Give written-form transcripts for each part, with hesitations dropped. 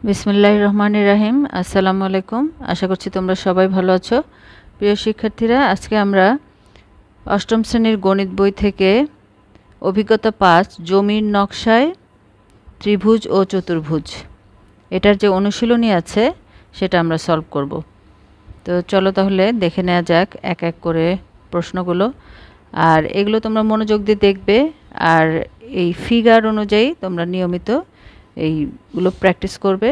বিসমিল্লাহির রহমানির রহিম। আসসালামু আলাইকুম। আশা করছি তোমরা সবাই ভালো আছো। প্রিয় শিক্ষার্থীরা, আজকে আমরা অষ্টম শ্রেণীর গণিত বই থেকে অভিজ্ঞতা 5 জমির নকশায় ত্রিভুজ ও চতুর্ভুজ এটার যে অনুশীলনী আছে সেটা আমরা সলভ করব। তো চলো তাহলে দেখে নেওয়া যাক এক এক করে প্রশ্নগুলো। আর এগুলো তোমরা মনোযোগ দিয়ে দেখবে, আর এই ফিগার অনুযায়ী তোমরা নিয়মিত এইগুলো প্র্যাকটিস করবে।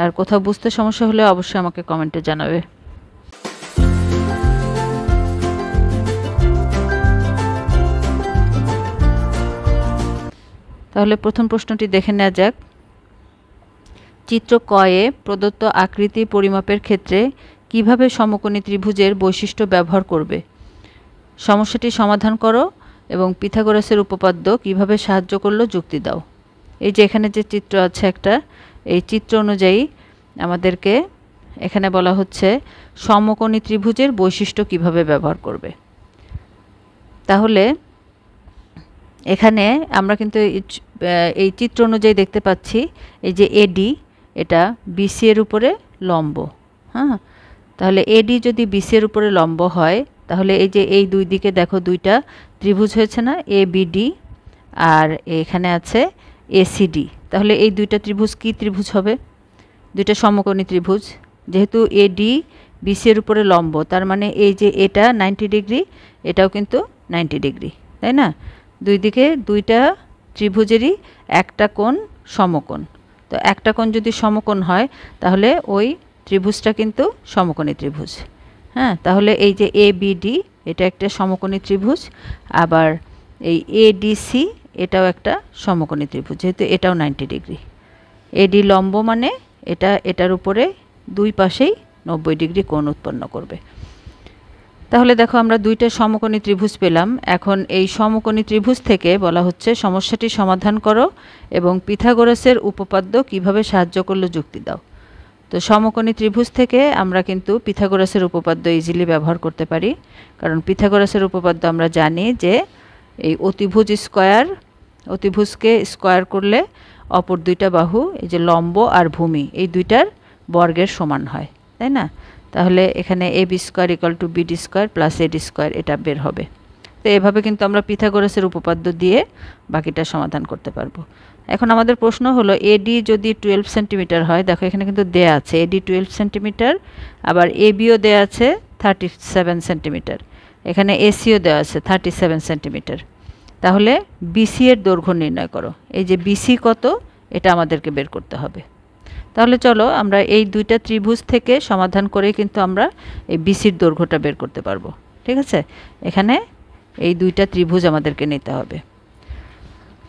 আর কোথাও বুঝতে সমস্যা হলে অবশ্যই আমাকে কমেন্টে জানাবে। তাহলে প্রথম প্রশ্নটি দেখে নেওয়া যাক। চিত্র কয়ে প্রদত্ত আকৃতি পরিমাপের ক্ষেত্রে কিভাবে সমকোণী ত্রিভুজের বৈশিষ্ট্য ব্যবহার করবে? সমস্যাটি সমাধান করো এবং পিথাগোরাসের উপপাদ্য কিভাবে সাহায্য করলো যুক্তি দাও। এই যে এখানে যে চিত্র আছে একটা, এই চিত্র অনুযায়ী আমাদেরকে এখানে বলা হচ্ছে সমকোণী ত্রিভুজের বৈশিষ্ট্য কিভাবে ব্যবহার করবে। তাহলে এখানে আমরা কিন্তু এই চিত্র অনুযায়ী দেখতে পাচ্ছি এই যে এডি, এটা বিসি এর উপরে লম্ব। হ্যাঁ, তাহলে এডি যদি বিসি এর উপরে লম্ব হয়, তাহলে এই যে এই দুই দিকে দেখো দুইটা ত্রিভুজ হয়েছে না, এ বিডি, আর এখানে আছে এসিডি। তাহলে এই দুইটা ত্রিভুজ কি ত্রিভুজ হবে? দুইটা সমকোণী ত্রিভুজ। যেহেতু এডি বিসি এর উপরে লম্ব, তার মানে এই যে এটা 90 ডিগ্রি, এটাও কিন্তু 90 ডিগ্রি, তাই না? দুই দিকে দুইটা ত্রিভুজেরই একটা কোণ সমকোণ। তো একটা কোণ যদি সমকোণ হয় তাহলে ওই ত্রিভুজটা কিন্তু সমকোণী ত্রিভুজ। হ্যাঁ, তাহলে এই যে এ বিডি এটা একটা সমকোণী ত্রিভুজ, আবার এই এডিসি এটাও একটা সমকোণী ত্রিভুজ, যেহেতু এটাও 90 ডিগ্রি। এডি লম্ব মানে এটা এটার উপরে দুই পাশেই 90 ডিগ্রি কোণ উৎপন্ন করবে। তাহলে দেখো আমরা দুইটা সমকোণী ত্রিভুজ পেলাম। এখন এই সমকোণী ত্রিভুজ থেকে বলা হচ্ছে সমস্যাটি সমাধান করো এবং পিথাগোরাসের উপপাদ্য কিভাবে সাহায্য করলো যুক্তি দাও। তো সমকোণী ত্রিভুজ থেকে আমরা কিন্তু পিথাগোরাসের উপপাদ্য ইজিলি ব্যবহার করতে পারি, কারণ পিথাগোরাসের উপপাদ্য আমরা জানি যে এই অতিভুজকে স্কয়ার করলে অপর দুইটা বাহু, এই যে লম্ব আর ভূমি, এই দুইটার বর্গের সমান হয়, তাই না? তাহলে এখানে A B square equal to B D square plus A D square এটা বের হবে। তো এভাবে কিন্তু আমরা পিথাগোরাসের উপপাদ্য দিয়ে বাকিটা সমাধান করতে পারবো। এখন আমাদের প্রশ্ন হলো এডি যদি 12 সেন্টিমিটার হয়, দেখো এখানে কিন্তু দেয়া আছে এডি 12 সেন্টিমিটার, আবার এবিও দেয়া আছে 37 সেন্টিমিটার, এখানে এসিও দেওয়া আছে 37 সেন্টিমিটার। তাহলে বিসি এর দৈর্ঘ্য নির্ণয় করো। এই যে বিসি কত, এটা আমাদেরকে বের করতে হবে। তাহলে চলো আমরা এই দুইটা ত্রিভুজ থেকে সমাধান করে কিন্তু আমরা এই বিসির দৈর্ঘ্যটা বের করতে পারবো। ঠিক আছে, এখানে এই দুইটা ত্রিভুজ আমাদেরকে নিতে হবে।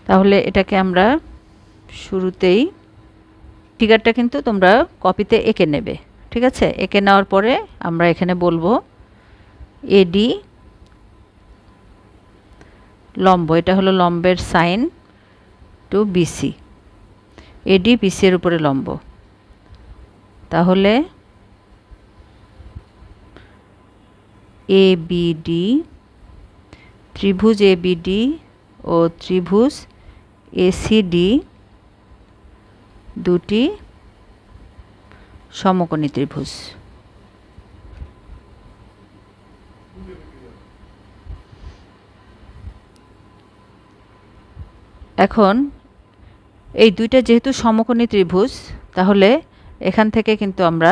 তাহলে এটাকে আমরা শুরুতেই ফিগারটা কিন্তু তোমরা কপিতে এঁকে নেবে। ঠিক আছে, এঁকে নেওয়ার পরে আমরা এখানে বলবো এডি লম্ব, এটা হলো লম্বের sign to B C. A D B C এর উপরে লম্ব, তাহলে এবিডি, ত্রিভুজ এবিডি ও ত্রিভুজ এসিডি দুটি সমকোণী ত্রিভুজ। এখন এই দুইটা যেহেতু সমকোণী ত্রিভুজ, তাহলে এখান থেকে কিন্তু আমরা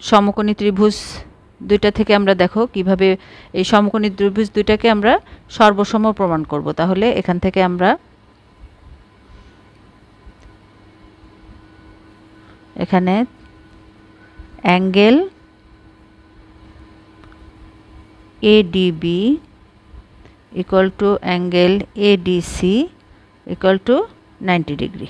সমকোণী ত্রিভুজ দুইটা থেকে আমরা দেখো কিভাবে এই সমকোণী ত্রিভুজ দুইটাকে আমরা সর্বসম প্রমাণ করব। তাহলে এখান থেকে আমরা এখানে angle ADB equal to angle ADC equal to 90 degree.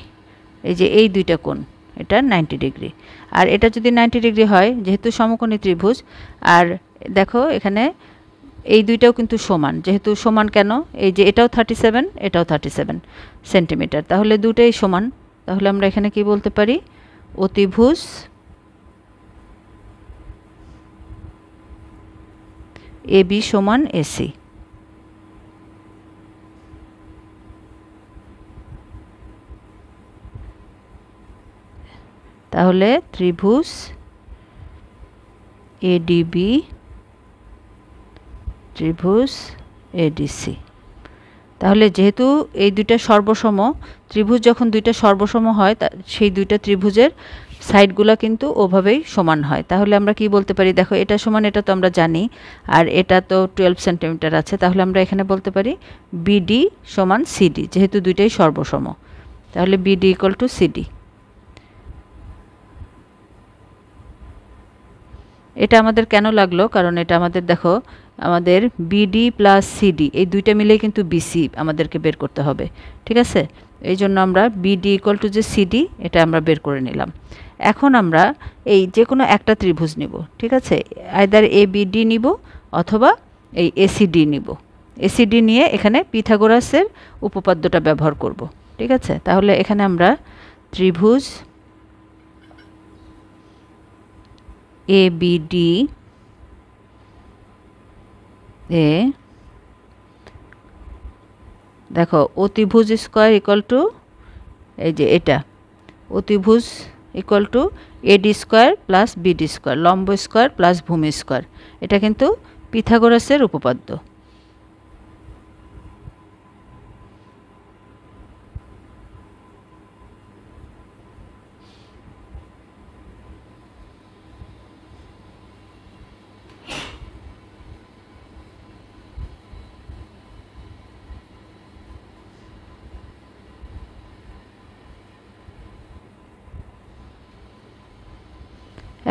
এই যে এই দুইটা কোণ, এটা 90 ডিগ্রি, আর এটা যদি 90 ডিগ্রি হয় যেহেতু সমকোণী ত্রিভুজ, আর দেখো এখানে এই দুইটাও কিন্তু সমান। যেহেতু সমান কেন, এই যে এটাও 37 এটাও 37 সেন্টিমিটার, তাহলে দুটোই সমান। তাহলে আমরা এখানে কি বলতে পারি, অতিভুজ এবি সমান এসি। তাহলে ত্রিভুজ এডিবি ত্রিভুজ এডিসি। তাহলে যেহেতু এই দুইটা সর্বসম, ত্রিভুজ যখন দুইটা সর্বসম হয় সেই দুইটা ত্রিভুজের সাইডগুলো কিন্তু ওভাবেই সমান হয়। তাহলে আমরা কি বলতে পারি, দেখো এটা সমান, এটা তো আমরা জানি, আর এটা তো 12 সেন্টিমিটার আছে, তাহলে আমরা এখানে বলতে পারি বিডি সমান সিডি, যেহেতু দুইটাই সর্বসম। তাহলে বিডি ইকুয়াল টু সিডি। এটা আমাদের কেন লাগলো, কারণ এটা আমাদের দেখো আমাদের বিডি প্লাস সিডি এই দুইটা মিলেই কিন্তু বিসি আমাদেরকে বের করতে হবে, ঠিক আছে। এই জন্য আমরা বিডি ইকুয়াল টু যে সিডি এটা আমরা বের করে নিলাম। এখন আমরা এই যে কোনো একটা ত্রিভুজ নিব, ঠিক আছে, আইদার এবিডি নিব অথবা এই এসিডি নিব। এসিডি নিয়ে এখানে পিথাগোরাসের উপপাদ্যটা ব্যবহার করব, ঠিক আছে। তাহলে এখানে আমরা ত্রিভুজ এবিডি এ দেখো অতিভুজ স্কোয়ার ইকুয়াল টু এই যে এটা অতিভুজ equal to eddy square plus BD square, লম্ব স্কোয়ার প্লাস ভূমি স্কোয়ার, এটা কিন্তু পিথাগোরাসের উপপাদ্য।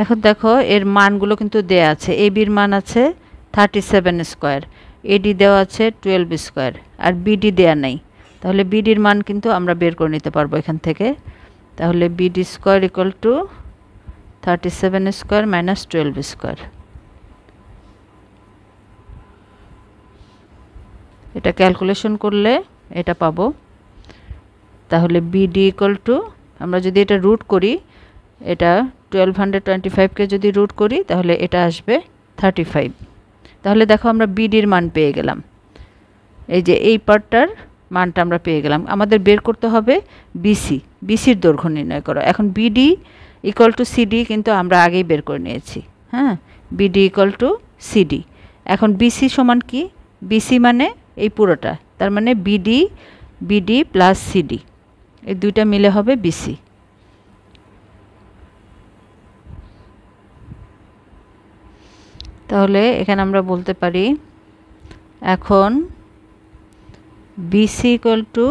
এখন দেখো এর মানগুলো কিন্তু দেয়া আছে। এবির মান আছে 37 স্কোয়ার, এডি দেওয়া আছে 12 স্কোয়ার, আর বিডি দেয়া নাই। তাহলে বিডির মান কিন্তু আমরা বের করে নিতে পারবো এখান থেকে। তাহলে BD square equal two 37 square minus 12 square. এটা ক্যালকুলেশন করলে এটা পাবো। তাহলে বিডি ইকুয়াল টু, আমরা যদি এটা রুট করি, এটা 1225কে যদি রুট করি তাহলে এটা আসবে 35। তাহলে দেখো আমরা বিডির মান পেয়ে গেলাম, এই যে এই পার্টটার মানটা আমরা পেয়ে গেলাম। আমাদের বের করতে হবে বিসি, বিসির দৈর্ঘ্য নির্ণয় করো। এখন বিডি ইকুয়াল টু সিডি কিন্তু আমরা আগেই বের করে নিয়েছি, হ্যাঁ, বিডি ইকুয়াল টু সিডি। এখন বিসি সমান কি, বিসি মানে এই পুরোটা, তার মানে বিডি, বিডি প্লাস সিডি এই দুইটা মিলে হবে বিসি। তাহলে এখানে আমরা বলতে পারি এখন BC equal to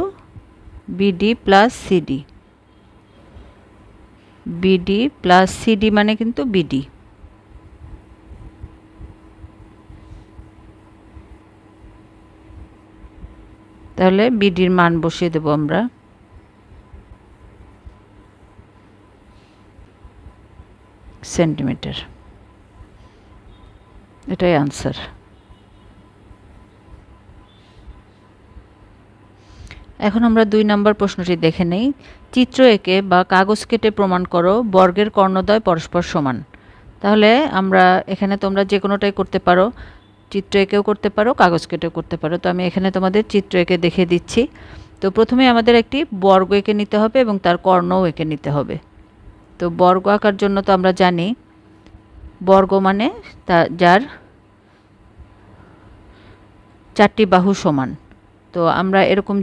BD plus CD, BD plus CD মানে কিন্তু বিডি। তাহলে বিডির মান বসিয়ে দেব আমরা, সেন্টিমিটার, এটাই আনসার। এখন আমরা 2 নম্বর প্রশ্নটি দেখে নেই। চিত্র এঁকে বা কাগজ কেটে প্রমাণ করো বর্গের কর্ণদ্বয় পরস্পর সমান। তাহলে আমরা এখানে তোমরা যে কোনোটাই করতে পারো, চিত্র এঁকেও করতে পারো, কাগজ কেটেও করতে পারো। তো আমি এখানে তোমাদের চিত্র এঁকে দেখিয়ে দিচ্ছি। তো প্রথমে আমাদের একটি বর্গ এঁকে নিতে হবে এবং তার কর্ণও এঁকে নিতে হবে। তো বর্গ আঁকার জন্য তো আমরা জানি বর্গ মানে যার 4টি বাহু সমান। তো আমরা এরকম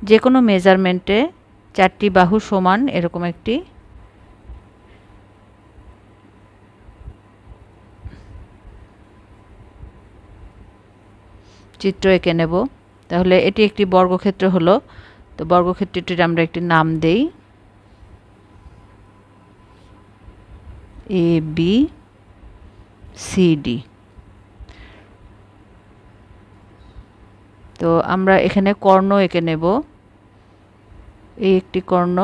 যে কোনো মেজারমেন্টে 4টি বাহু সমান এরকম একটি চিত্র এঁকে নেব। তাহলে এটি একটি বর্গক্ষেত্র হলো। তো বর্গক্ষেত্রটির আমরা একটি নাম দেই এ বি সি ডি। তো আমরা এখানে কর্ণ এঁকে নেব, এই একটি কর্ণ,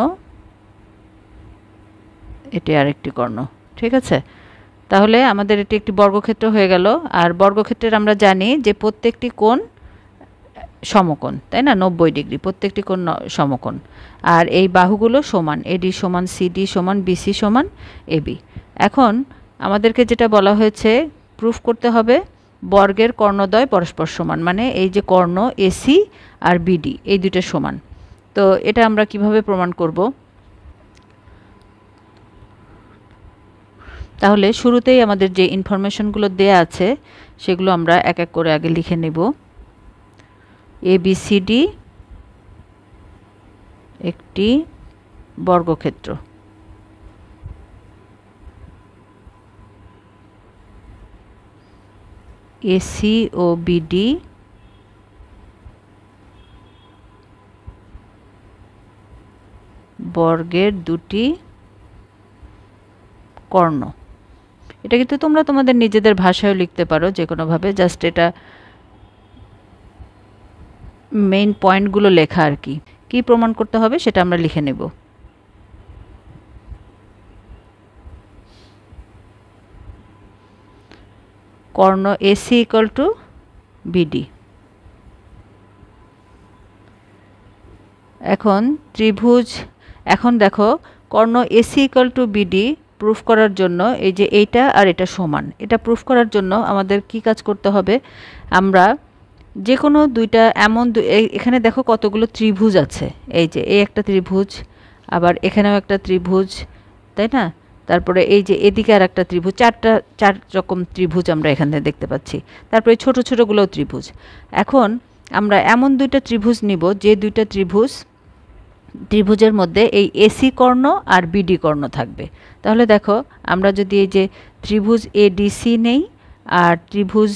এটি আরেকটি কর্ণ, ঠিক আছে। তাহলে আমাদের এটি একটি বর্গক্ষেত্র হয়ে গেল। আর বর্গক্ষেত্রের আমরা জানি যে প্রত্যেকটি কোণ সমকোণ, তাই না, 90 ডিগ্রি, প্রত্যেকটি কোণ সমকোণ। আর এই বাহুগুলো সমান, এডি সমান সিডি সমান বিসি সমান এবি। এখন আমাদেরকে যেটা বলা হয়েছে প্রুফ করতে হবে বর্গের কর্ণদ্বয় পরস্পর সমান, মানে এই যে কর্ণ এসি আর বিডি এই দুইটা সমান। তো এটা আমরা কিভাবে প্রমাণ করব? তাহলে শুরুতেই আমাদের যে ইনফরমেশনগুলো দেয়া আছে সেগুলো আমরা এক এক করে আগে লিখে নেব। এবিসিডি একটি বর্গক্ষেত্র। এসি ও বিডি বর্গের দুটি কর্ণ। এটা কিন্তু তোমরা তোমাদের নিজেদের ভাষায় লিখতে পারো যে কোনোভাবে, জাস্ট এটা মেইন পয়েন্টগুলো লেখা আর কি। কি প্রমাণ করতে হবে সেটা আমরা লিখে নেব। কর্ণ এসি ইকুয়াল টু বিডি। এখন দেখো কর্ণ AC equal to BD proof করার জন্য এই যে এইটা আর এটা সমান, এটা প্রুফ করার জন্য আমাদের কি কাজ করতে হবে? আমরা যে কোনো দুইটা এখানে দেখো কতগুলো ত্রিভুজ আছে, এই যে এই একটা ত্রিভুজ, আবার এখানেও একটা ত্রিভুজ, তাই না? তারপরে এই যে এদিকে আর একটা ত্রিভুজ, চার রকম ত্রিভুজ আমরা এখানে দেখতে পাচ্ছি। তারপরে ছোট ছোটগুলোও ত্রিভুজ। এখন আমরা এমন দুইটা ত্রিভুজ নিব যে দুইটা ত্রিভুজের মধ্যে এই এসি কর্ণ আর বিডি কর্ণ থাকবে। তাহলে দেখো আমরা যদি এই যে ত্রিভুজ এডিসি নেই আর ত্রিভুজ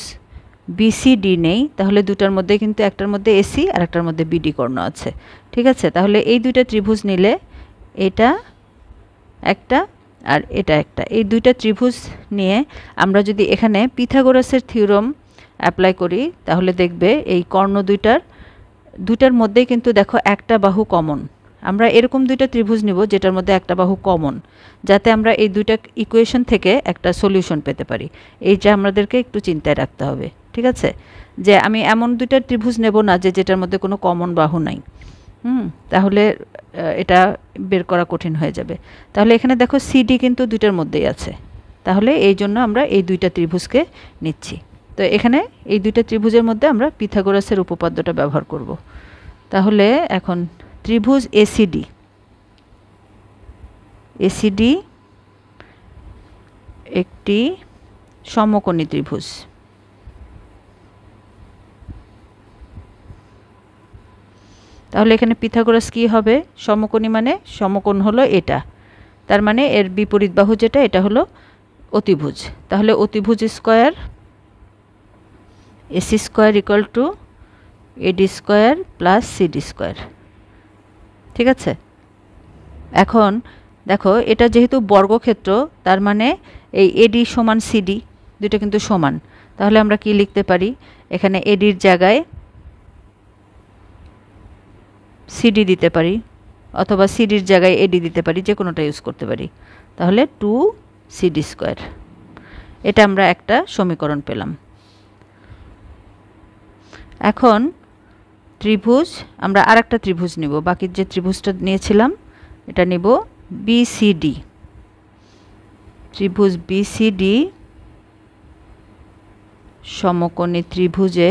বিসিডি নেই, তাহলে দুটার মধ্যে কিন্তু একটার মধ্যে এসি আর একটার মধ্যে বিডি কর্ণ আছে। ঠিক আছে, তাহলে এই দুইটা ত্রিভুজ নিলে এটা একটা আর এটা একটা, এই দুইটা ত্রিভুজ নিয়ে আমরা যদি এখানে পিথাগোরাসের থিওরেম অ্যাপ্লাই করি তাহলে দেখবে এই কর্ণ দুইটার মধ্যেই কিন্তু দেখো একটা বাহু কমন। আমরা এরকম দুইটা ত্রিভুজ নিব যেটার মধ্যে একটা বাহু কমন, যাতে আমরা এই দুইটা ইকুয়েশন থেকে একটা সলিউশন পেতে পারি। এইটা আমাদেরকে একটু চিন্তায় রাখতে হবে। ঠিক আছে, যে আমি এমন দুইটা ত্রিভুজ নেব না যেটার মধ্যে কোনো কমন বাহু নাই, তাহলে এটা বের করা কঠিন হয়ে যাবে। তাহলে এখানে দেখো সিডি কিন্তু দুইটার মধ্যেই আছে, তাহলে এই জন্য আমরা এই দুইটা ত্রিভুজকে নিচ্ছি। তো এখানে এই দুইটা ত্রিভুজের মধ্যে আমরা পিথাগোরাসের উপপাদ্যটা ব্যবহার করব। তাহলে এখন ত্রিভুজ এসিডি একটি সমকোণী ত্রিভুজ। তাহলে এখানে পিথাগোরাস কি হবে? সমকোণী মানে সমকোণ হলো এটা, তার মানে এর বিপরীত বাহু যেটা এটা হলো অতিভুজ। তাহলে অতিভুজ square AC square equal to AD square plus CD square. ঠিক আছে, এখন দেখো এটা যেহেতু বর্গক্ষেত্র তার মানে এই এডি সমান সিডি দুটো কিন্তু সমান। তাহলে আমরা কি লিখতে পারি? এখানে এডির জায়গায় সিডি দিতে পারি, অথবা সিডির জায়গায় এডি দিতে পারি, যে কোনোটা ইউজ করতে পারি। তাহলে 2 সিডি স্কয়ার, এটা আমরা একটা সমীকরণ পেলাম। এখন ত্রিভুজ আমরা আরেকটা ত্রিভুজ নিব, বাকি যে ত্রিভুজটা নিয়েছিলাম এটা নিব বিসিডি। ত্রিভুজ বিসিডি সমকোণী ত্রিভুজে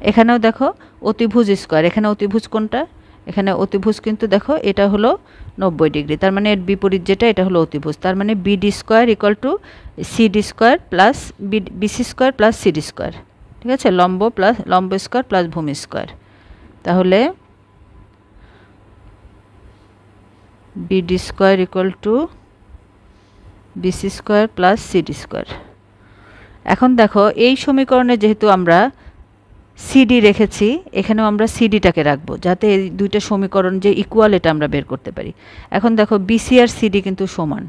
এখানেও দেখো অতিভুজ স্কয়ার, এখানে অতিভুজ কোনটা? এখানে অতিভুজ কিন্তু দেখো এটা হলো 90 ডিগ্রি, তার মানে এর বিপরীত যেটা এটা হলো অতিভুজ। তার মানে BD square equal to CD square plus BC square plus CD square. ঠিক আছে, লম্ব স্কয়ার প্লাস ভূমি স্কয়ার। তাহলে BD square equal to BC square plus CD square. এখন দেখো এই সমীকরণে যেহেতু আমরা সিডি রেখেছি, এখানেও আমরা সিডিটাকে রাখবো যাতে এই দুইটা সমীকরণ যে ইকুয়াল এটা আমরা বের করতে পারি। এখন দেখো বিসি আর সিডি কিন্তু সমান,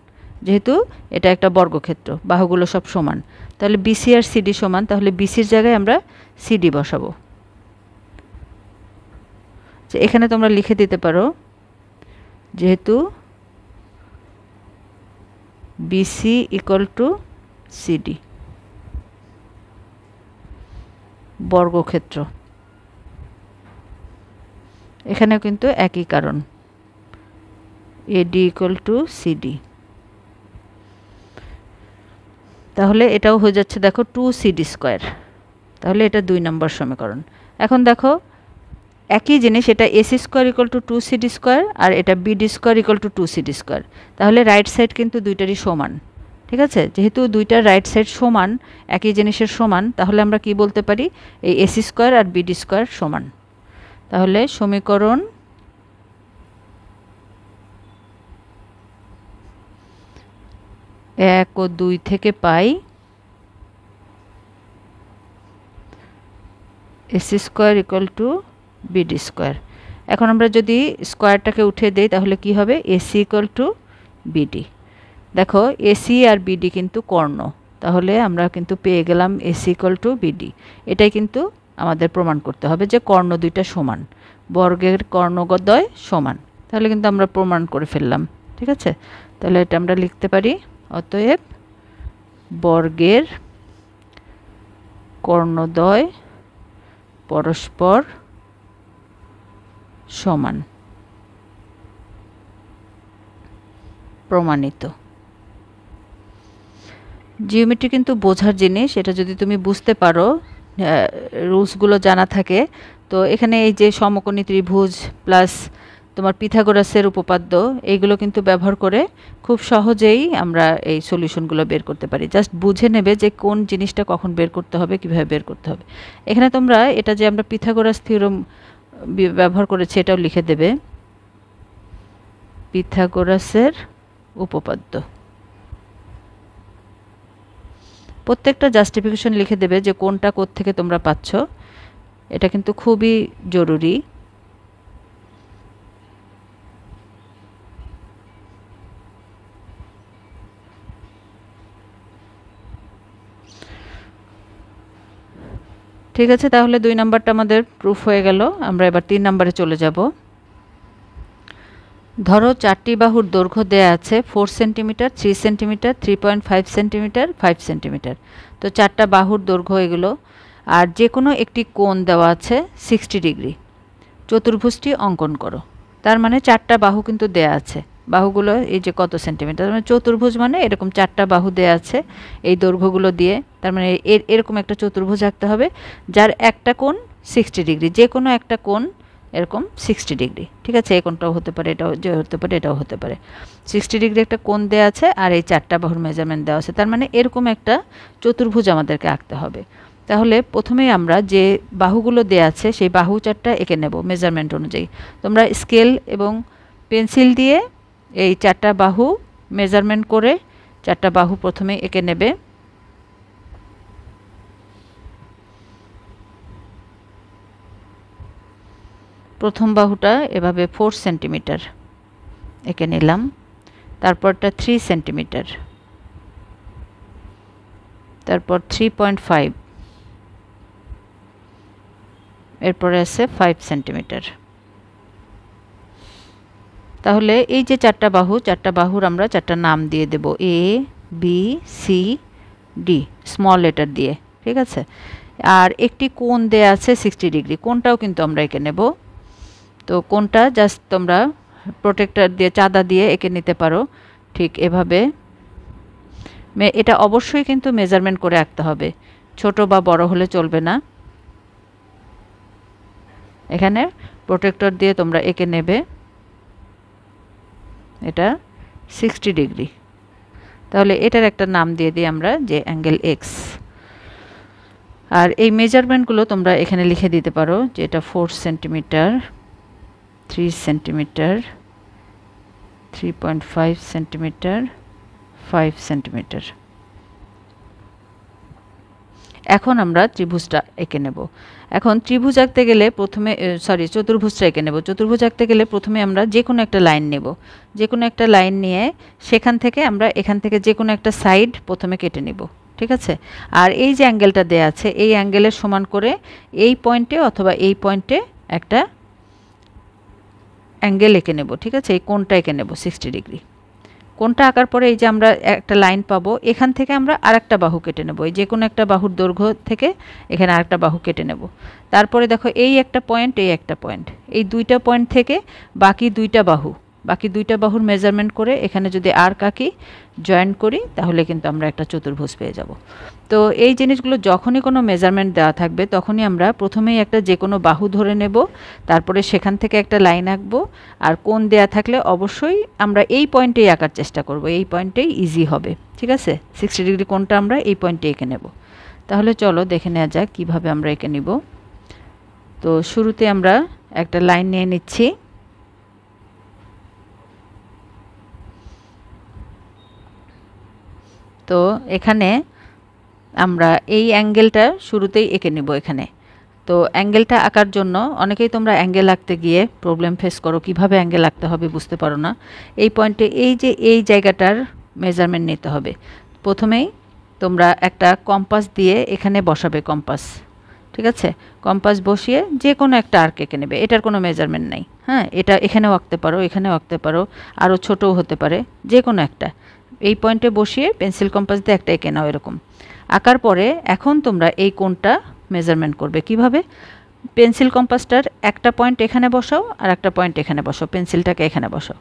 যেহেতু এটা একটা বর্গক্ষেত্র বাহুগুলো সব সমান, তাহলে বিসি আর সিডি সমান, তাহলে বিসির জায়গায় আমরা সিডি বসাবো। যে এখানে তোমরা লিখে দিতে পারো যেহেতু বিসি ইকুয়াল টু সিডি বর্গক্ষেত্র, এখানেও কিন্তু একই কারণ, এডি ইকুয়াল টু সিডি। তাহলে এটাও হয়ে যাচ্ছে দেখো 2cd স্কোয়ার। তাহলে এটা 2 নম্বর সমীকরণ। এখন দেখো একই জিনিস, এটা ac square equal to 2cd square আর এটা bd square equal to 2cd square. তাহলে রাইট সাইড কিন্তু দুইটারই সমান, ঠিক আছে। যেহেতু দুইটার রাইট সাইড সমান, একই জিনিসের সমান, তাহলে আমরা কি বলতে পারি, এই ac স্কোয়ার আর bd স্কোয়ার সমান। তাহলে সমীকরণ 1 ও 2 থেকে পাই ac square equal to bd square. এখন আমরা যদি স্কোয়ারটাকে উঠিয়ে দেই তাহলে কি হবে, ac ইকুয়াল টু bd। দেখো ac আর bd কিন্তু কর্ণ, তাহলে আমরা কিন্তু পেয়ে গেলাম ac ইকুয়াল টু bd। এটাই কিন্তু আমাদের প্রমাণ করতে হবে যে কর্ণ দুইটা সমান, বর্গের কর্ণদ্বয় সমান। তাহলে কিন্তু আমরা প্রমাণ করে ফেললাম, ঠিক আছে। তাহলে এটা আমরা লিখতে পারি, অতএব বর্গের কর্ণদ্বয় পরস্পর সমান, প্রমাণিত। জিওমেট্রি কিন্তু বোঝার জিনিস, এটা যদি তুমি বুঝতে পারো, রুলসগুলো জানা থাকে, তো এখানে এই যে সমকোণী ত্রিভুজ প্লাস তোমার পিথাগোরাসের উপপাদ্য, এইগুলো কিন্তু ব্যবহার করে খুব সহজেই আমরা এই সলিউশনগুলো বের করতে পারি। জাস্ট বুঝে নেবে যে কোন জিনিসটা কখন বের করতে হবে, কিভাবে বের করতে হবে। এখানে তোমরা এটা যে আমরা পিথাগোরাস থিওরেম ব্যবহার করেছি এটাও লিখে দেবে, পিথাগোরাসের উপপাদ্য। প্রত্যেকটা জাস্টিফিকেশন লিখে দেবে যে কোনটা কোত্থেকে তোমরা পাচ্ছ, এটা কিন্তু খুবই জরুরি। ঠিক আছে, তাহলে 2 নাম্বারটা আমাদের প্রুফ হয়ে গেল। আমরা এবার 3 নাম্বারে চলে যাব। ধরো 4টি বাহুর দৈর্ঘ্য দেয়া আছে 4 সেন্টিমিটার, 3 সেন্টিমিটার, 3.5 সেন্টিমিটার, 5 সেন্টিমিটার। তো 4টা বাহুর দৈর্ঘ্য এগুলো, আর যে কোনো একটি কোণ দেওয়া আছে 60 ডিগ্রি। চতুর্ভুজটি অঙ্কন করো। তার মানে 4টা বাহু কিন্তু দেয়া আছে, বাহুগুলো এই যে কত সেন্টিমিটার, মানে চতুর্ভুজ মানে এরকম 4টা বাহু দেয়া আছে এই দৈর্ঘ্যগুলো দিয়ে। তার মানে এরকম একটা চতুর্ভুজ আঁকতে হবে যার একটা কোণ 60 ডিগ্রি, যে কোনো একটা কোণ এরকম 60 ডিগ্রি, ঠিক আছে। এই কোণটাও হতে পারে, এটাও যে হতে পারে, এটাও হতে পারে। 60 ডিগ্রি একটা কোণ দেওয়া আছে আর এই 4টা বাহুর মেজারমেন্ট দেওয়া আছে, তার মানে এরকম একটা চতুর্ভুজ আমাদেরকে আঁকতে হবে। তাহলে প্রথমেই আমরা যে বাহুগুলো দেওয়া আছে সেই বাহু 4টা এঁকে নেব মেজারমেন্ট অনুযায়ী। তোমরা স্কেল এবং পেন্সিল দিয়ে এই 4টা বাহু মেজারমেন্ট করে 4টা বাহু প্রথমে এঁকে নেবে। প্রথম বাহুটা এভাবে 4 সেন্টিমিটার এঁকে নিলাম, তারপরটা 3 সেন্টিমিটার, তারপর 3.5, এরপরে আছে 5 সেন্টিমিটার। তাহলে এই যে 4টা বাহু, 4টা বাহুর আমরা 4টা নাম দিয়ে দেব, A B C D small letter দিয়ে, ঠিক আছে। আর একটি কোণ দেয়া আছে 60 ডিগ্রি, কোণটাও কিন্তু আমরা এঁকে নেব। তো কোণটা জাস্ট তোমরা প্রোটেক্টর দিয়ে, চাঁদা দিয়ে এঁকে নিতে পারো ঠিক এভাবে। এটা অবশ্যই কিন্তু মেজারমেন্ট করে আঁকতে হবে, ছোট বা বড় হলে চলবে না। এখানে প্রোটেক্টর দিয়ে তোমরা এঁকে নেবে, এটা 60 ডিগ্রি। তাহলে এটার একটা নাম দিয়ে দিই আমরা যে অ্যাঙ্গেল এক্স। আর এই মেজারমেন্টগুলো তোমরা এখানে লিখে দিতে পারো যে এটা 4 সেন্টিমিটার, 3 সেন্টিমিটার, 3.5 সেন্টিমিটার, 5 সেন্টিমিটার। এখন আমরা ত্রিভুজটা এঁকে নেব। এখন ত্রিভুজ আঁকতে গেলে প্রথমে চতুর্ভুজটা এঁকে নেব। চতুর্ভুজ আঁকতে গেলে প্রথমে আমরা যে কোনো একটা লাইন নেব, যে কোনো একটা লাইন নিয়ে সেখান থেকে আমরা এখান থেকে যে কোনো একটা সাইড প্রথমে কেটে নেব, ঠিক আছে। আর এই যে অ্যাঙ্গেলটা দেয়া আছে এই অ্যাঙ্গেলের সমান করে এই পয়েন্টে অথবা এই পয়েন্টে একটা অ্যাঙ্গেল এঁকে নেব, ঠিক আছে। এই কোণটা এঁকে নেব 60 ডিগ্রি। কোণটা আঁকার পরে এই যে আমরা একটা লাইন পাবো, এখান থেকে আমরা আরেকটা বাহু কেটে নেব, এই যে কোনো একটা বাহুর দৈর্ঘ্য থেকে এখানে আরেকটা বাহু কেটে নেব। তারপরে দেখো এই একটা পয়েন্ট, এই একটা পয়েন্ট, এই দুইটা পয়েন্ট থেকে বাকি দুইটা বাহু বাকি দুইটা বাহুর মেজারমেন্ট করে এখানে যদি আর্ক আঁকি, জয়েন করি, তাহলে কিন্তু আমরা একটা চতুর্ভুজ পেয়ে যাব। তো এই জিনিসগুলো যখনই কোনো মেজারমেন্ট দেওয়া থাকবে তখনই আমরা প্রথমেই একটা যে কোনো বাহু ধরে নেব, তারপরে সেখান থেকে একটা লাইন আঁকবো, আর কোণ দেয়া থাকলে অবশ্যই আমরা এই পয়েন্টেই আঁকার চেষ্টা করব, এই পয়েন্টেই ইজি হবে। ঠিক আছে, 60 ডিগ্রি কোণটা আমরা এই পয়েন্টে এঁকে নেব। তাহলে চলো দেখে নেওয়া যাক কীভাবে আমরা এঁকে নিব। তো শুরুতে আমরা একটা লাইন নিয়ে নিচ্ছি। তো এখানে আমরা এই অ্যাঙ্গেলটা শুরুতেই এঁকে নেব এখানে। তো অ্যাঙ্গেলটা আঁকার জন্য অনেকেই তোমরা অ্যাঙ্গেল আঁকতে গিয়ে প্রবলেম ফেস করো, কিভাবে অ্যাঙ্গেল আঁকতে হবে বুঝতে পারো না। এই পয়েন্টে এই যে এই জায়গাটার মেজারমেন্ট নিতে হবে। প্রথমেই তোমরা একটা কম্পাস দিয়ে এখানে বসাবে কম্পাস। ঠিক আছে, কম্পাস বসিয়ে যে কোনো একটা আর্ক এঁকে নেবে, এটার কোনো মেজারমেন্ট নাই। হ্যাঁ, এটা এখানেও আঁকতে পারো, এখানেও আঁকতে পারো, আরও ছোটও হতে পারে, যে কোনো একটা। এই পয়েন্টে বসিয়ে পেন্সিল কম্পাস দিয়ে একটা এঁকে নাও এরকম। আঁকার পরে এখন তোমরা এই কোণটা মেজারমেন্ট করবে কিভাবে। পেন্সিল কম্পাসটার একটা পয়েন্ট এখানে বসাও আর একটা পয়েন্ট এখানে বসাও, পেন্সিলটাকে এখানে বসাও।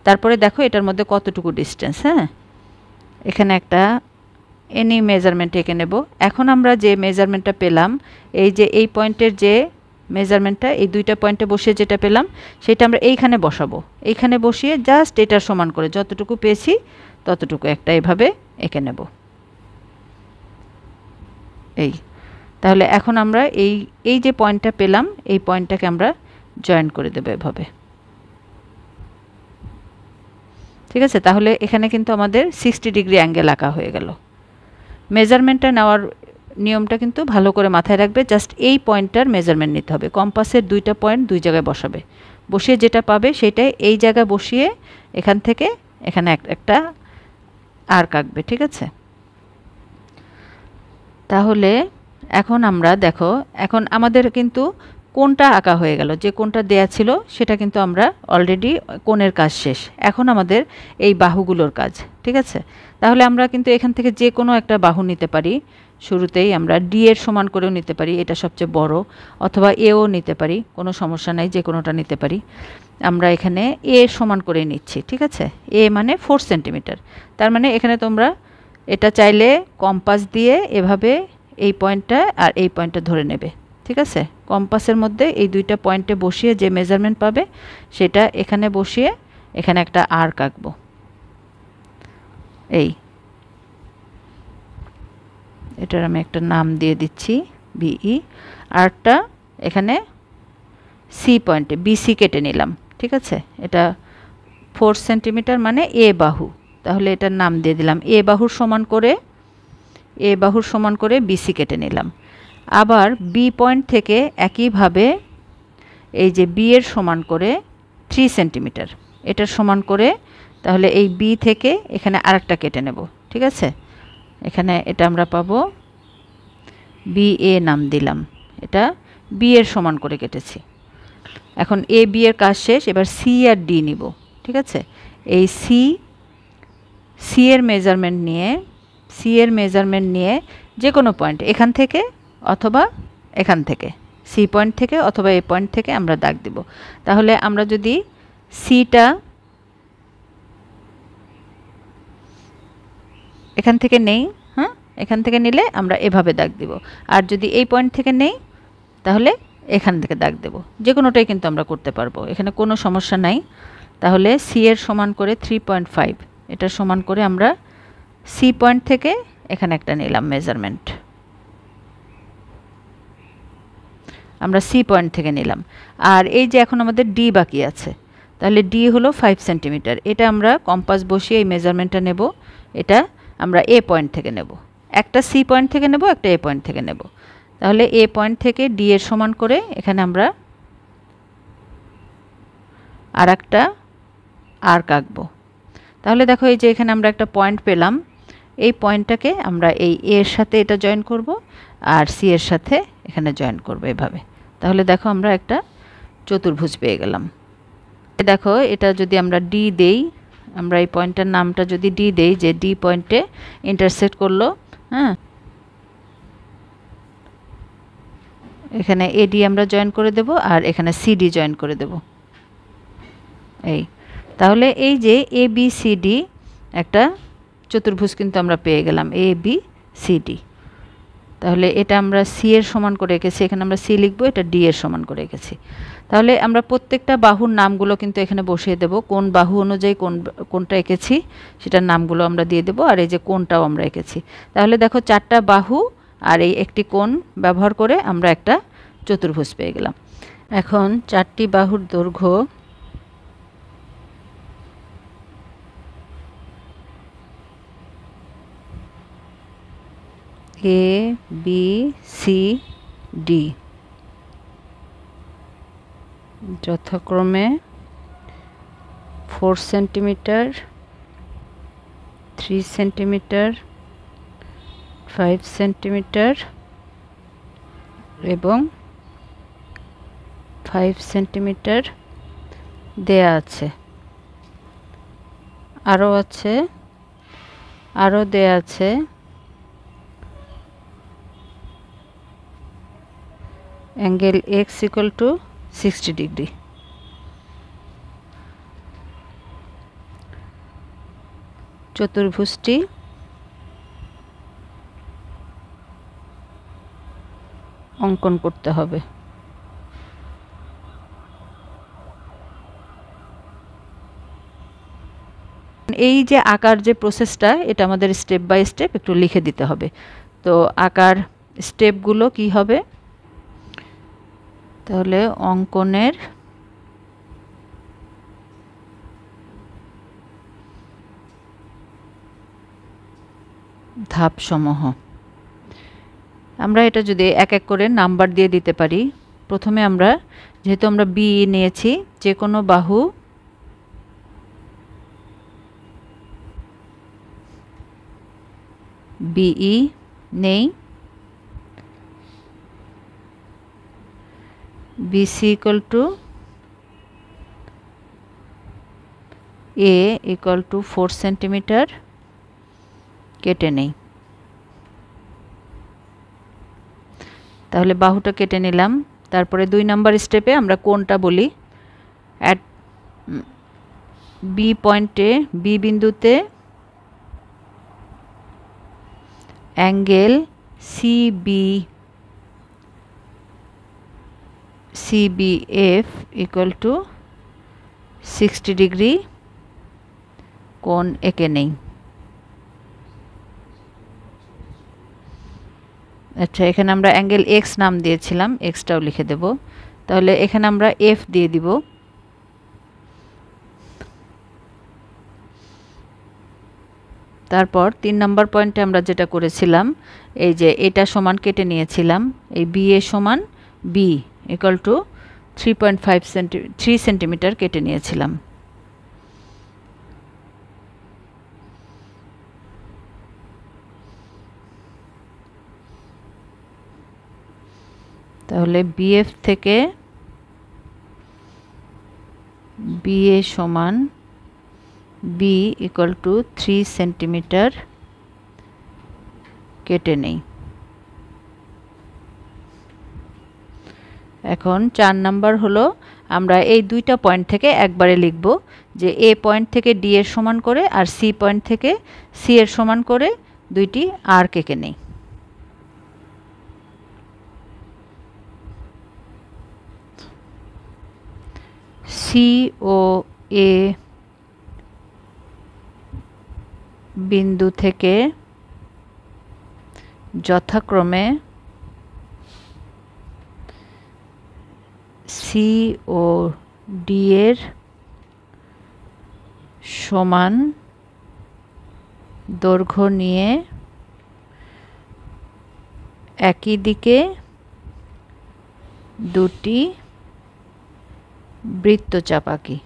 তারপরে দেখো এটার মধ্যে কতটুকু ডিস্টেন্স। হ্যাঁ, এখানে একটা এনি মেজারমেন্ট এঁকে নেব। এখন আমরা যে মেজারমেন্টটা পেলাম, এই যে এই পয়েন্টের যে মেজারমেন্টটা এই দুইটা পয়েন্টে বসিয়ে যেটা পেলাম সেটা আমরা এইখানে বসাবো। এইখানে বসিয়ে জাস্ট এটার সমান করে যতটুকু পেয়েছি ততটুকু একটা এভাবে এঁকে নেব। এই তাহলে এখন আমরা এই যে পয়েন্টটা পেলাম এই পয়েন্টটাকে আমরা জয়েন করে দেবো এভাবে। ঠিক আছে, তাহলে এখানে কিন্তু আমাদের 60 ডিগ্রি অ্যাঙ্গেল আঁকা হয়ে গেল। মেজারমেন্টটা নেওয়ার নিয়মটা কিন্তু ভালো করে মাথায় রাখবে। জাস্ট এই পয়েন্টটার মেজারমেন্ট নিতে হবে। কম্পাসের দুইটা পয়েন্ট দুই জায়গায় বসাবে, বসিয়ে যেটা পাবে সেটাই এই জায়গায় বসিয়ে এখান থেকে এখানে একটা আর্ক আঁকবে। ঠিক আছে, তাহলে এখন আমরা দেখো এখন আমাদের কিন্তু কোণটা আঁকা হয়ে গেল, যে কোণটা দেয়া ছিল সেটা কিন্তু আমরা অলরেডি কোণের কাজ শেষ। এখন আমাদের এই বাহুগুলোর কাজ। ঠিক আছে, তাহলে আমরা কিন্তু এখান থেকে যে কোনো একটা বাহু নিতে পারি। শুরুতেই আমরা ডি এর সমান করেও নিতে পারি, এটা সবচেয়ে বড়, অথবা এও নিতে পারি, কোনো সমস্যা নাই, যে কোনোটা নিতে পারি। আমরা এখানে এ সমান করে নিচ্ছি। ঠিক আছে, এ মানে 4 সেন্টিমিটার। তার মানে এখানে তোমরা এটা চাইলে কম্পাস দিয়ে এভাবে এই পয়েন্টটা আর এই পয়েন্টটা ধরে নেবে। ঠিক আছে, কম্পাসের মধ্যে এই দুইটা পয়েন্টে বসিয়ে যে মেজারমেন্ট পাবে সেটা এখানে বসিয়ে এখানে একটা আর্ক আঁকবো। এটার আমি একটা নাম দিয়ে দিচ্ছি বিই। আর্কটা এখানে সি পয়েন্টে বিসি কেটে নিলাম। ঠিক আছে, এটা 4 সেন্টিমিটার মানে এ বাহু, তাহলে এটার নাম দিয়ে দিলাম এ বাহুর সমান করে বিসি কেটে নিলাম। আবার বি পয়েন্ট থেকে একইভাবে এই যে বি এর সমান করে 3 সেন্টিমিটার এটার সমান করে, তাহলে এই বি থেকে এখানে আরেকটা কেটে নেব। ঠিক আছে, এখানে এটা আমরা পাবো বি এ নাম দিলাম, এটা বি এর সমান করে কেটেছি। এখন এ বি এর কাজ শেষ, এবার সি আর ডি নিব। ঠিক আছে, এই সি এর মেজারমেন্ট নিয়ে যে কোনো পয়েন্ট এখান থেকে অথবা এখান থেকে, সি পয়েন্ট থেকে অথবা এ পয়েন্ট থেকে আমরা দাগ দিব। তাহলে আমরা যদি সিটা এখান থেকে নেই, হ্যাঁ, এখান থেকে নিলে আমরা এভাবে দাগ দিব। আর যদি এই পয়েন্ট থেকে নেই তাহলে এখান থেকে দাগ দেব। যে কোনোটাই কিন্তু আমরা করতে পারবো, এখানে কোনো সমস্যা নাই। তাহলে সি এর সমান করে 3.5 এটার সমান করে আমরা সি পয়েন্ট থেকে এখানে একটা নিলাম মেজারমেন্ট, আমরা সি পয়েন্ট থেকে নিলাম। আর এই যে এখন আমাদের ডি বাকি আছে, তাহলে ডি হলো 5 সেন্টিমিটার। এটা আমরা কম্পাস বসিয়ে এই মেজারমেন্টটা নেব। এটা আমরা এ পয়েন্ট থেকে নেব, একটা সি পয়েন্ট থেকে নেব, একটা এ পয়েন্ট থেকে নেব। তাহলে এ পয়েন্ট থেকে ডি এর সমান করে এখানে আমরা আর একটা আর্ক আঁকবো। তাহলে দেখো এই যে এখানে আমরা একটা পয়েন্ট পেলাম, এই পয়েন্টটাকে আমরা এই এর সাথে এটা জয়েন করব আর সি এর সাথে এখানে জয়েন করব এভাবে। তাহলে দেখো আমরা একটা চতুর্ভুজ পেয়ে গেলাম। দেখো এটা যদি আমরা ডি দেই, আমরা এই পয়েন্টের নামটা যদি ডি দেই, যে ডি পয়েন্টে ইন্টারসেক্ট করলো, হ্যাঁ, এখানে এডি আমরা জয়েন করে দেব আর এখানে সিডি জয়েন করে দেব। এই তাহলে এই যে ABCD একটা চতুর্ভুজ কিন্তু আমরা পেয়ে গেলাম, ABCD। তাহলে এটা আমরা সি এর সমান করে রেখেছি, এখানে আমরা সি লিখব, এটা ডি এর সমান করে রেখেছি। তাহলে আমরা প্রত্যেকটা বাহুর নামগুলো কিন্তু এখানে বসিয়ে দেব, কোন বাহু অনুযায়ী কোনটা এঁকেছি সেটার নামগুলো আমরা দিয়ে দেব, আর এই যে কোনটাও আমরা এঁকেছি। তাহলে দেখো 4টা বাহু আর এই একটি কোণ ব্যবহার করে আমরা একটা চতুর্ভুজ পেয়ে গেলাম। এখন 4টি বাহুর দৈর্ঘ্য ABCD যথাক্রমে 4 সেন্টিমিটার, 3 সেন্টিমিটার, 5 সেন্টিমিটার এবং 5 সেন্টিমিটার দেয়া আছে। আরও দেয়া আছে angle x equal to 60 degree. চতুর্ভুজটি অঙ্কন করতে হবে। এই যে আঁকার যে প্রসেসটা, এটা আমাদের স্টেপ বাই স্টেপ একটু লিখে দিতে হবে। তো আঁকার স্টেপগুলো কি হবে? তাহলে অঙ্কনের ধাপসমূহ আমরা এটা যদি এক এক করে নাম্বার দিয়ে দিতে পারি। প্রথমে আমরা, যেহেতু আমরা বি নিয়েছি, যে কোনো বাহু বিই নেই, BC equal to A equal to 4 centimetre কেটে নেই। তাহলে বাহুটা কেটে নিলাম। তারপরে 2 নাম্বার স্টেপে আমরা কোণটা বলি। অ্যাট বি পয়েন্টে, বি বিন্দুতে angle CBF equal to 60 degree কোণ এঁকে নেই। আচ্ছা, এখানে আমরা অ্যাঙ্গেল x নাম দিয়েছিলাম, এক্সটাও লিখে দেব। তাহলে এখানে আমরা F দিয়ে দিব। তারপর 3 নাম্বার পয়েন্টে আমরা যেটা করেছিলাম, এই যে এটা সমান কেটে নিয়েছিলাম, এই বি এ সমান বি ইকুয়াল টু 3 সেন্টিমিটার কেটে নিয়েছিলাম। তাহলে BF থেকে BA সমান B ইকুয়াল টু 3 সেন্টিমিটার কেটে নেই। এখন 4 নাম্বার হলো, আমরা এই 2টা পয়েন্ট থেকে একবারে লিখব যে A পয়েন্ট থেকে D এর সমান করে আর C পয়েন্ট থেকে C এর সমান করে 2টি আর্ক এঁকে নেই। C ও A বিন্দু থেকে যথাক্রমে C ও D এর সমান দৈর্ঘ্য নিয়ে একই দিকে 2টি বৃত্তচাপ আঁকি।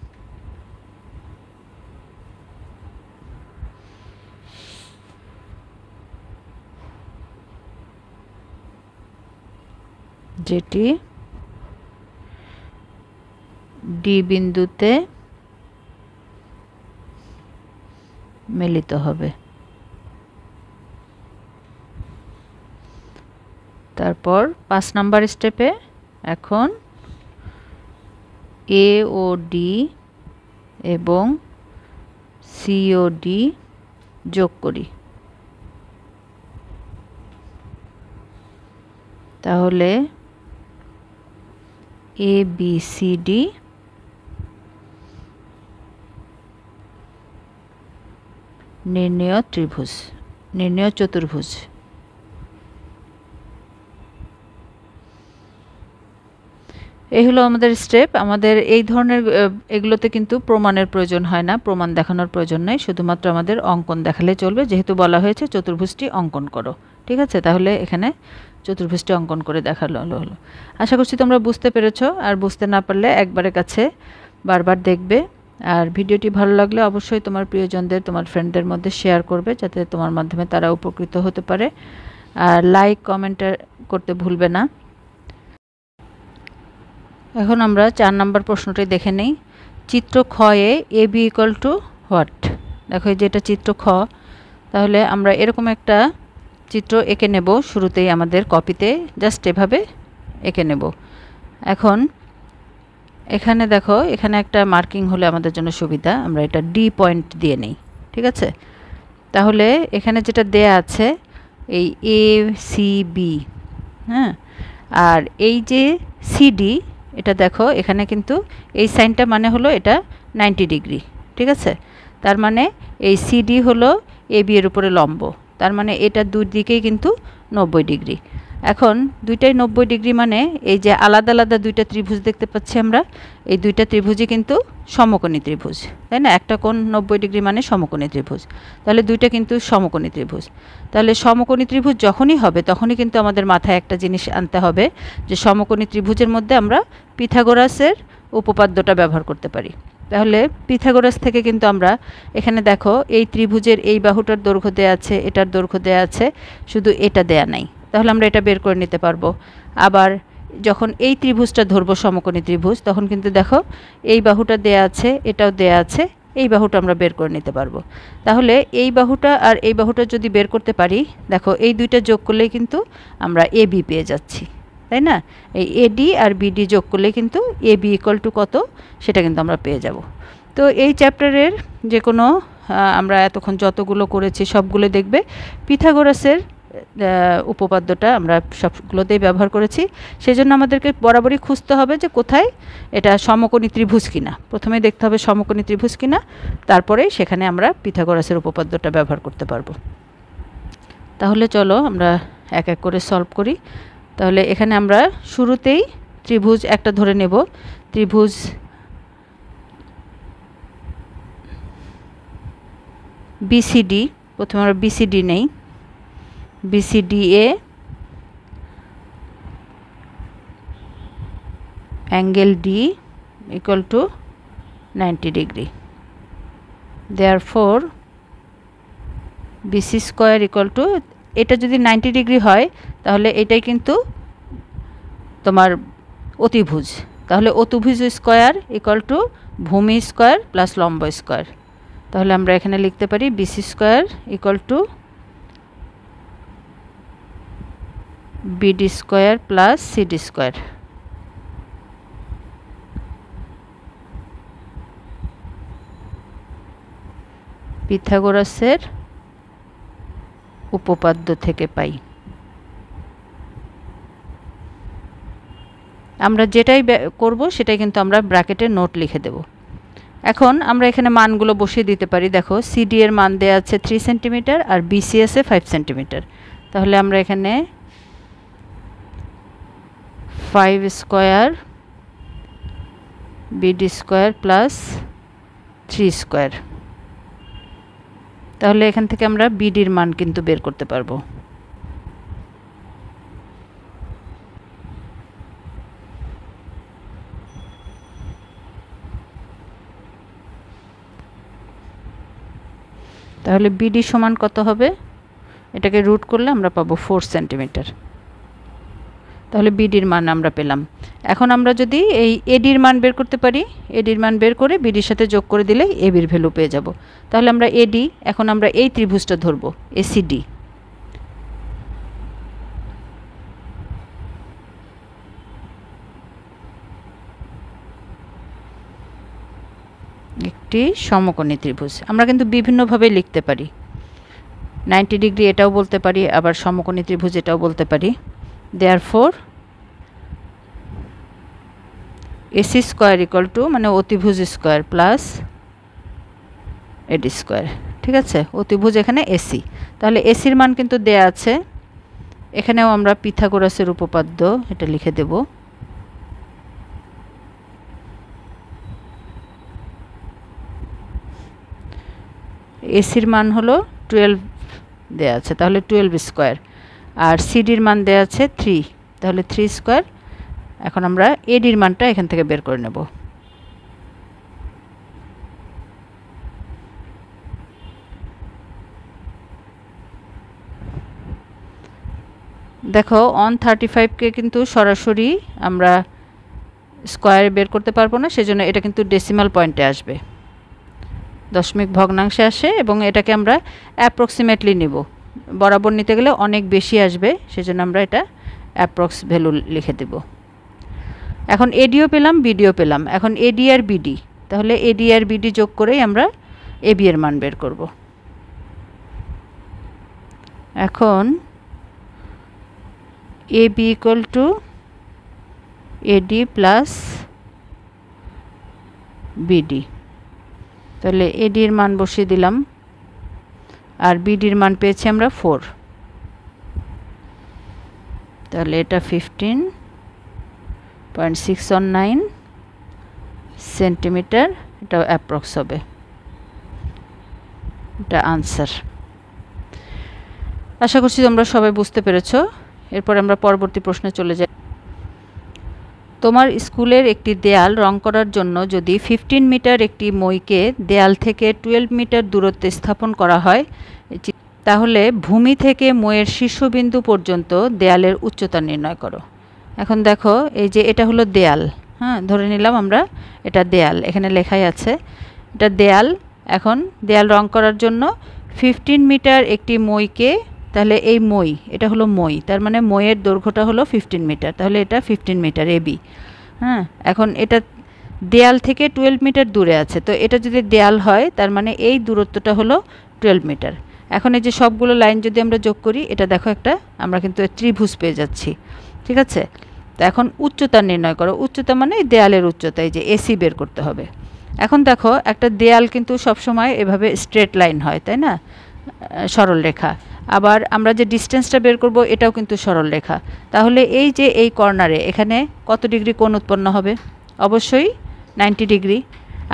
যেটি ডি বিন্দুতে মিলিত হবে। তারপর 5 নাম্বার স্টেপে এখন এ ও ডি এবং সিওডি যোগ করি, তাহলে ABCD নির্ণেয় ত্রিভুজ, নির্ণেয় চতুর্ভুজ। এই হলো আমাদের স্টেপ। আমাদের এই ধরনের এগুলোতে কিন্তু প্রমাণের প্রয়োজন হয় না, প্রমাণ দেখানোর প্রয়োজন নেই, শুধুমাত্র আমাদের অঙ্কন দেখালে চলবে, যেহেতু বলা হয়েছে চতুর্ভুজটি অঙ্কন করো। ঠিক আছে, তাহলে এখানে চতুর্ভুজটি অঙ্কন করে দেখালো হলো। আশা করছি তোমরা বুঝতে পেরেছো, আর বুঝতে না পারলে একবারের কাছে বারবার দেখবে। আর ভিডিওটি ভালো লাগলে অবশ্যই তোমার প্রিয়জনদের, তোমার ফ্রেন্ডদের মধ্যে শেয়ার করবে, যাতে তোমার মাধ্যমে তারা উপকৃত হতে পারে। আর লাইক কমেন্ট করতে ভুলবে না। এখন আমরা 4 নম্বর প্রশ্নটি দেখে নেই। চিত্র খ এ AB ইকুয়াল টু হোয়াট। দেখো এই যে এটা চিত্র খ, তাহলে আমরা এরকম একটা চিত্র এঁকে নেব শুরুতেই আমাদের কপিতে, জাস্ট এভাবে এঁকে নেব। এখন এখানে দেখো, এখানে একটা মার্কিং হলে আমাদের জন্য সুবিধা, আমরা এটা D পয়েন্ট দিয়ে নেই। ঠিক আছে, তাহলে এখানে যেটা দেয়া আছে এই ACB, হ্যাঁ, আর এই যে CD, এটা দেখো এখানে কিন্তু এই সাইনটা মানে হলো এটা 90 ডিগ্রি। ঠিক আছে, তার মানে এই CD হলো AB এর উপরে লম্ব, তার মানে এটা দুই দিকেই কিন্তু 90 ডিগ্রি। এখন দুইটাই 90 ডিগ্রি, মানে এই যে আলাদা আলাদা দুইটা ত্রিভুজ দেখতে পাচ্ছি আমরা, এই দুইটা ত্রিভুজই কিন্তু সমকোণী ত্রিভুজ, তাই না? একটা কোণ 90 ডিগ্রি মানে সমকোণী ত্রিভুজ, তাহলে দুইটা কিন্তু সমকোণী ত্রিভুজ। তাহলে সমকোণী ত্রিভুজ যখনই হবে তখনই কিন্তু আমাদের মাথায় একটা জিনিস আনতে হবে, যে সমকোণী ত্রিভুজের মধ্যে আমরা পিথাগোরাসের উপপাদ্যটা ব্যবহার করতে পারি। তাহলে পিথাগোরাস থেকে কিন্তু আমরা এখানে দেখো এই ত্রিভুজের এই বাহুটার দৈর্ঘ্য দেয়া আছে, এটার দৈর্ঘ্য দেয়া আছে, শুধু এটা দেয়া নাই, তাহলে আমরা এটা বের করে নিতে পারবো। আবার যখন এই ত্রিভুজটা ধরবো সমকোণী ত্রিভুজ, তখন কিন্তু দেখো এই বাহুটা দেয়া আছে, এটাও দেয়া আছে, এই বাহুটা আমরা বের করে নিতে পারবো। তাহলে এই বাহুটা আর এই বাহুটা যদি বের করতে পারি, দেখো এই দুইটা যোগ করলেই কিন্তু আমরা AB পেয়ে যাচ্ছি, তাই না? এই AD আর BD যোগ করলে কিন্তু AB ইকুয়াল টু কত সেটা কিন্তু আমরা পেয়ে যাব। তো এই চ্যাপ্টারের যে কোনো আমরা এতক্ষণ যতগুলো করেছি সবগুলো দেখবে পিথাগোরাসের উপপাদ্যটা আমরা সবগুলোতেই ব্যবহার করেছি। সেজন্য আমাদেরকে বরাবরই খুঁজতে হবে যে কোথায় এটা সমকোণী ত্রিভুজ কিনা, প্রথমে দেখতে হবে সমকোণী ত্রিভুজ কিনা, তারপরে সেখানে আমরা পিথাগোরাসের উপপাদ্যটা ব্যবহার করতে পারবো। তাহলে চলো আমরা এক এক করে সলভ করি। তাহলে এখানে আমরা শুরুতেই ত্রিভুজ একটা ধরে নেব, ত্রিভুজ BCD, প্রথমে আমরা BCD নেই, BCDA angle D equal to 90 degree, therefore BC square equal two, এটা যদি 90 ডিগ্রি হয় তাহলে এটাই কিন্তু তোমার অতিভুজ, তাহলে অতিভুজ স্কয়ার ইকুয়াল টু ভূমি স্কয়ার প্লাস লম্ব স্কয়ার। তাহলে আমরা এখানে লিখতে পারি BC square equal to BD square plus CD square. পিথাগোরাসের উপপাদ্য থেকে পাই। আমরা যেটাই করব সেটাই কিন্তু আমরা ব্র্যাকেটে নোট লিখে দেব। এখন আমরা এখানে মানগুলো বসিয়ে দিতে পারি। দেখো CD এর মান দেয়া আছে 3 সেন্টিমিটার আর BC আছে 5 সেন্টিমিটার, তাহলে আমরা এখানে 5 square BD square plus 3 square, তাহলে এখান থেকে আমরা BDর মান কিন্তু বের করতে পারবো। তাহলে BD সমান কত হবে, এটাকে রুট করলে আমরা পাবো 4 সেন্টিমিটার, তাহলে BDর মান আমরা পেলাম। এখন আমরা যদি এই ADর মান বের করতে পারি, ADর মান বের করে BDর সাথে যোগ করে দিলে ABর ভ্যালু পেয়ে যাব। তাহলে আমরা AD, এখন আমরা এই ত্রিভুজটা ধরব ACD, একটি সমকোণী ত্রিভুজ। আমরা কিন্তু বিভিন্নভাবে লিখতে পারি, 90 ডিগ্রি এটাও বলতে পারি, আবার সমকোণী ত্রিভুজ এটাও বলতে পারি। Therefore AC square equal two মানে অতিভুজ স্কোয়ার প্লাস এডি স্কোয়ার। ঠিক আছে, অতিভুজ এখানে এসি, তাহলে এসির মান কিন্তু দেয়া আছে। এখানেও আমরা পিথাগোরাসের উপপাদ্য এটা লিখে দেব। এসির মান হলো 12 দেয়া আছে, তাহলে 12 স্কোয়ার, আর সিডির মান দেয়া আছে 3, তাহলে 3 স্কোয়ার। এখন আমরা এডির মানটা এখান থেকে বের করে নেব। দেখো 135কে কিন্তু সরাসরি আমরা স্কোয়ারে বের করতে পারবো না, সেজন্য এটা কিন্তু ডেসিমাল পয়েন্টে আসবে, দশমিক ভগ্নাংশে আসে, এবং এটাকে আমরা অ্যাপ্রক্সিমেটলি নিব। বরাবর নিতে গেলে অনেক বেশি আসবে, সেজন্য আমরা এটা অ্যাপ্রক্স ভ্যালু লিখে দেব। এখন এডিও পেলাম, বিডিও পেলাম, এখন এডি আর বিডি, তাহলে এডি আর বিডি যোগ করেই আমরা এবি এর মান বের করব। এখন AB equal to AD plus BD, তাহলে এডির মান বসিয়ে দিলাম, আর বিডির মান পেয়েছি আমরা 4, তাহলে এটা 15.619 সেন্টিমিটার, এটা অ্যাপ্রক্স হবে, এটা আনসার। আশা করছি তোমরা সবাই বুঝতে পেরেছো। এরপর আমরা পরবর্তী প্রশ্নে চলে যাই। তোমার স্কুলের একটি দেয়াল রং করার জন্য যদি 15 মিটার একটি মইকে দেয়াল থেকে 12 মিটার দূরত্বে স্থাপন করা হয়, তাহলে ভূমি থেকে মইয়ের শীর্ষবিন্দু পর্যন্ত দেয়ালের উচ্চতা নির্ণয় করো। এখন দেখো, এই যে এটা হলো দেয়াল, হ্যাঁ, ধরে নিলাম আমরা এটা দেয়াল, এখানে লেখাই আছে এটা দেয়াল। এখন দেয়াল রং করার জন্য 15 মিটার একটি মইকে, তাহলে এই মই, এটা হলো মই, তার মানে মইয়ের দৈর্ঘ্যটা হলো 15 মিটার, তাহলে এটা 15 মিটার এবি। হ্যাঁ, এখন এটা দেয়াল থেকে 12 মিটার দূরে আছে, তো এটা যদি দেয়াল হয় তার মানে এই দূরত্বটা হলো 12 মিটার। এখন এই যে সবগুলো লাইন যদি আমরা যোগ করি, এটা দেখো একটা আমরা কিন্তু ত্রিভুজ পেয়ে যাচ্ছি। ঠিক আছে, তো এখন উচ্চতা নির্ণয় করো। উচ্চতা মানে দেয়ালের উচ্চতা, এই যে এসি বের করতে হবে। এখন দেখো, একটা দেয়াল কিন্তু সবসময় এভাবে স্ট্রেট লাইন হয়, তাই না, সরল রেখা। আবার আমরা যে ডিস্টেন্সটা বের করব এটাও কিন্তু সরল রেখা। তাহলে এই যে এই কর্নারে এখানে কত ডিগ্রি কোণ উৎপন্ন হবে? অবশ্যই 90 ডিগ্রি।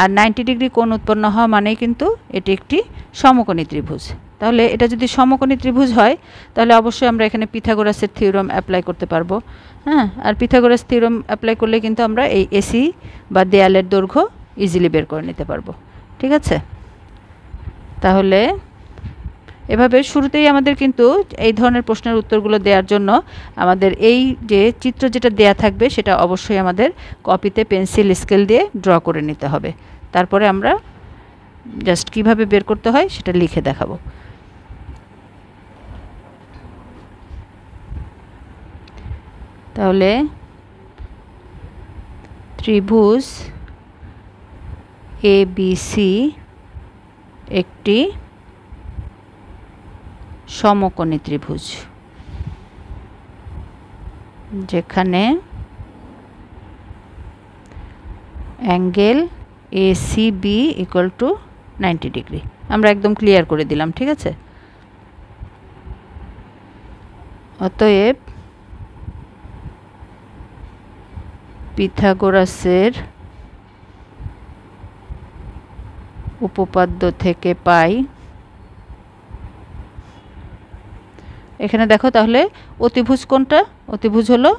আর 90 ডিগ্রি কোণ উৎপন্ন হওয়া মানেই কিন্তু এটি একটি সমকোণী ত্রিভুজ। তাহলে এটা যদি সমকোণী ত্রিভুজ হয়, তাহলে অবশ্যই আমরা এখানে পিথাগোরাসের থিওরেম অ্যাপ্লাই করতে পারবো। হ্যাঁ, আর পিথাগোরাস থিওরেম অ্যাপ্লাই করলে কিন্তু আমরা এই এসি বা দেয়ালের দৈর্ঘ্য ইজিলি বের করে নিতে পারবো। ঠিক আছে, তাহলে এভাবে শুরুতেই আমাদের কিন্তু এই ধরনের প্রশ্নের উত্তরগুলো দেওয়ার জন্য আমাদের এই যে চিত্র যেটা দেয়া থাকবে সেটা অবশ্যই আমাদের কপিতে পেন্সিল স্কেল দিয়ে ড্র করে নিতে হবে। তারপরে আমরা জাস্ট কিভাবে বের করতে হয় সেটা লিখে দেখাবো। তাহলে ত্রিভুজ এবিসি একটি সমকোণী ত্রিভুজ, যেখানে angle ACB equal to 90 degree. আমরা একদম ক্লিয়ার করে দিলাম। ঠিক আছে, অতএব পিথাগোরাসের উপপাদ্য থেকে পাই, এখানে দেখো তাহলে অতিভুজ কোনটা? অতিভুজ হলো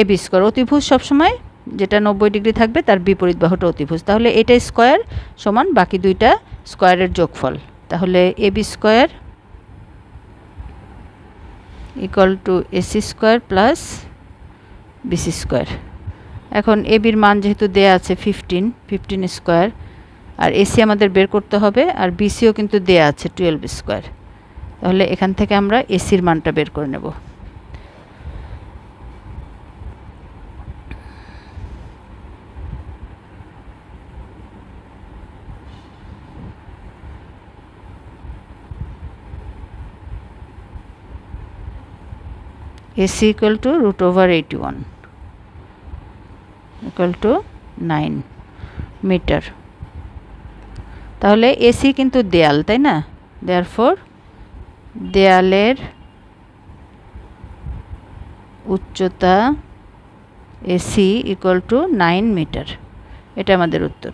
এবি স্কোয়ার। অতিভুজ সবসময় যেটা 90 ডিগ্রি থাকবে তার বিপরীত বাহুটা অতিভুজ। তাহলে এটা স্কোয়ার সমান বাকি দুইটা স্কোয়ারের যোগফল, তাহলে AB square equal to AC square plus BC square. এখন এবির মান যেহেতু দেয়া আছে 15 স্কোয়ার, আর এসি আমাদের বের করতে হবে, আর বিসিও কিন্তু দেয়া আছে 12 স্কোয়ার। তাহলে এখান থেকে আমরা এসির মানটা বের করে নেব। AC equal to √81 equal to 9 metre. তাহলে এসি কিন্তু দেয়াল, তাই না? দেয়ারফর দেয়ালের উচ্চতা এসি ইকুয়াল টু 9 মিটার। এটা আমাদের উত্তর।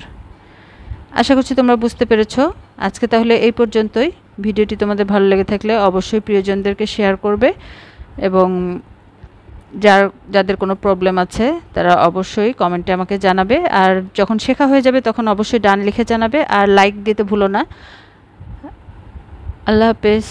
আশা করছি তোমরা বুঝতে পেরেছো। আজকে তাহলে এই পর্যন্তই। ভিডিওটি তোমাদের ভালো লেগে থাকলে অবশ্যই প্রিয়জনদেরকে শেয়ার করবে, এবং যাদের কোনো প্রবলেম আছে তারা অবশ্যই কমেন্টে আমাকে জানাবে। আর যখন শেখা হয়ে যাবে তখন অবশ্যই ডান লিখে জানাবে, আর লাইক দিতে ভুলো না। আল্লাহ হাফেজ।